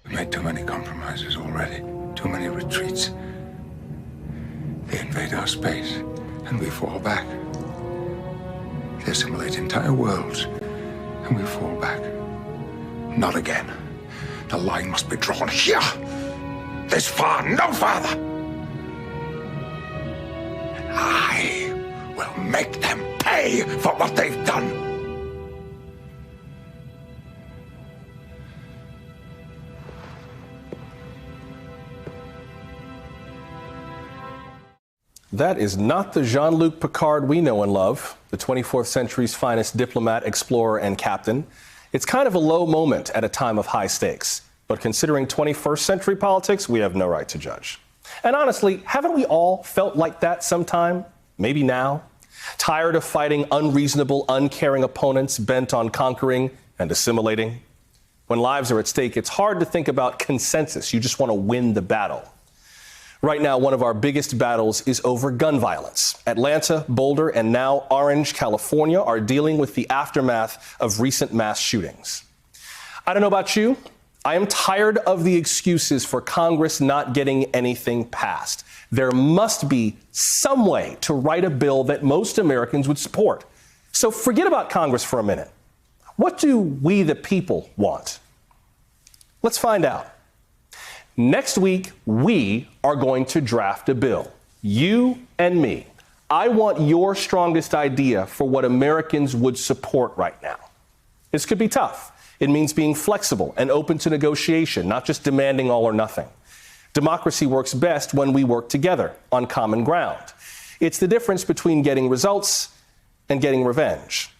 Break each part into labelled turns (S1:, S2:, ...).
S1: We've made too many compromises already, too many retreats. They invade our space, and we fall back. They assimilate entire worlds, and we fall back. Not again. The line must be drawn here. This far, no farther. I will make them pay for what they've done.
S2: That is not the Jean-Luc Picard we know and love, the 24th century's finest diplomat, explorer, and captain. It's kind of a low moment at a time of high stakes. But considering 21st century politics, we have no right to judge. And honestly, haven't we all felt like that sometime? Maybe now? Tired of fighting unreasonable, uncaring opponents bent on conquering and assimilating? When lives are at stake, it's hard to think about consensus. You just want to win the battle. Right now, one of our biggest battles is over gun violence. Atlanta, Boulder, and now Orange, California are dealing with the aftermath of recent mass shootings. I don't know about you. I am tired of the excuses for Congress not getting anything passed. There must be some way to write a bill that most Americans would support. So forget about Congress for a minute. What do we, the people, want? Let's find out. Next week, we are going to draft a bill. You and me. I want your strongest idea for what Americans would support right now. This could be tough. It means being flexible and open to negotiation, not just demanding all or nothing. Democracy works best when we work together on common ground. It's the difference between getting results and getting revenge.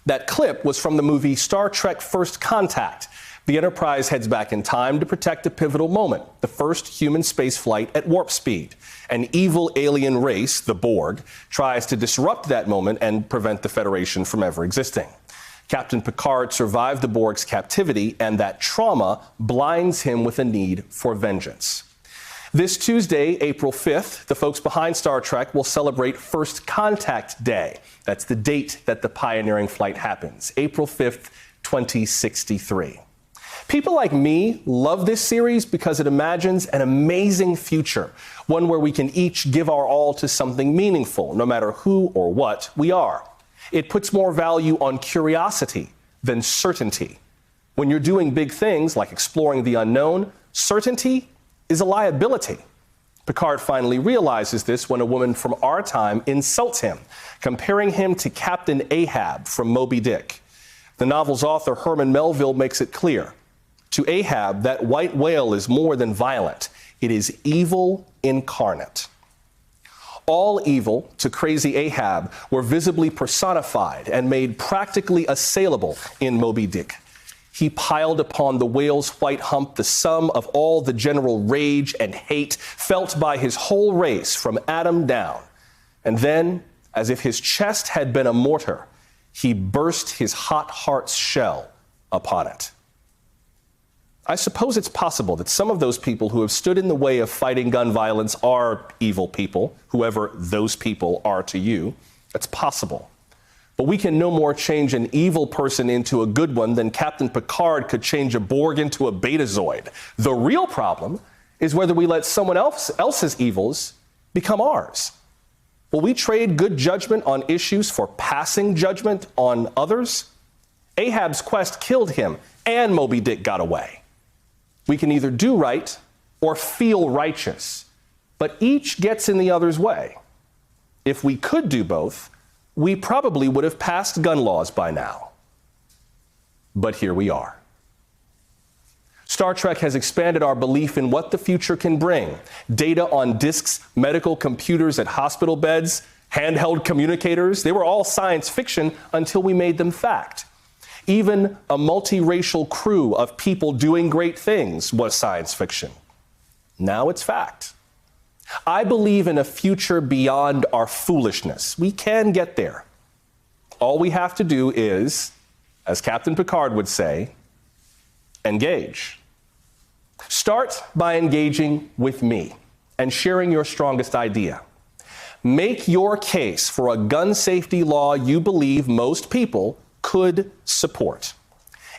S2: That clip was from the movie Star Trek First Contact. The Enterprise heads back in time to protect a pivotal moment, the first human space flight at warp speed. An evil alien race, the Borg, tries to disrupt that moment and prevent the Federation from ever existing. Captain Picard survived the Borg's captivity, and that trauma blinds him with a need for vengeance. This Tuesday, April 5th, the folks behind Star Trek will celebrate First Contact Day. That's the date that the pioneering flight happens, April 5th, 2063. People like me love this series because it imagines an amazing future, one where we can each give our all to something meaningful, no matter who or what we are. It puts more value on curiosity than certainty. When you're doing big things like exploring the unknown, certainty is a liability. Picard finally realizes this when a woman from our time insults him, comparing him to Captain Ahab from Moby Dick. The novel's author, Herman Melville, makes it clear. To Ahab, that white whale is more than violent. It is evil incarnate. All evil, to crazy Ahab, were visibly personified and made practically assailable in Moby Dick. He piled upon the whale's white hump the sum of all the general rage and hate felt by his whole race from Adam down. And then, as if his chest had been a mortar, he burst his hot heart's shell upon it. I suppose it's possible that some of those people who have stood in the way of fighting gun violence are evil people, whoever those people are to you. That's possible. But we can no more change an evil person into a good one than Captain Picard could change a Borg into a Betazoid. The real problem is whether we let someone else's evils become ours. Will we trade good judgment on issues for passing judgment on others? Ahab's quest killed him, and Moby Dick got away. We can either do right or feel righteous, but each gets in the other's way. If we could do both, we probably would have passed gun laws by now. But here we are. Star Trek has expanded our belief in what the future can bring. Data on disks, medical computers at hospital beds, handheld communicators, they were all science fiction until we made them fact. Even a multiracial crew of people doing great things was science fiction. Now it's fact. I believe in a future beyond our foolishness. We can get there. All we have to do is, as Captain Picard would say, engage. Start by engaging with me and sharing your strongest idea. Make your case for a gun safety law you believe most people could support.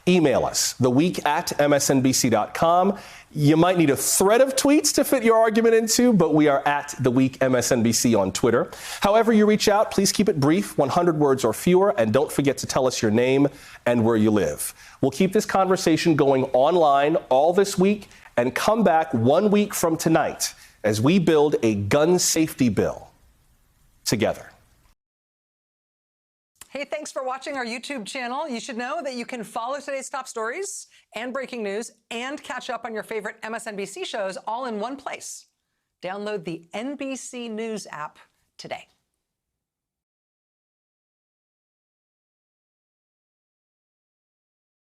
S2: Email us, theweek@msnbc.com. You might need a thread of tweets to fit your argument into, but we are at @TheWeekMSNBC on Twitter. However you reach out, please keep it brief, 100 words or fewer, and don't forget to tell us your name and where you live. We'll keep this conversation going online all this week and come back 1 week from tonight as we build a gun safety bill together.
S3: Hey, thanks for watching our YouTube channel. You should know that you can follow today's top stories and breaking news and catch up on your favorite MSNBC shows all in one place. Download the NBC News app today.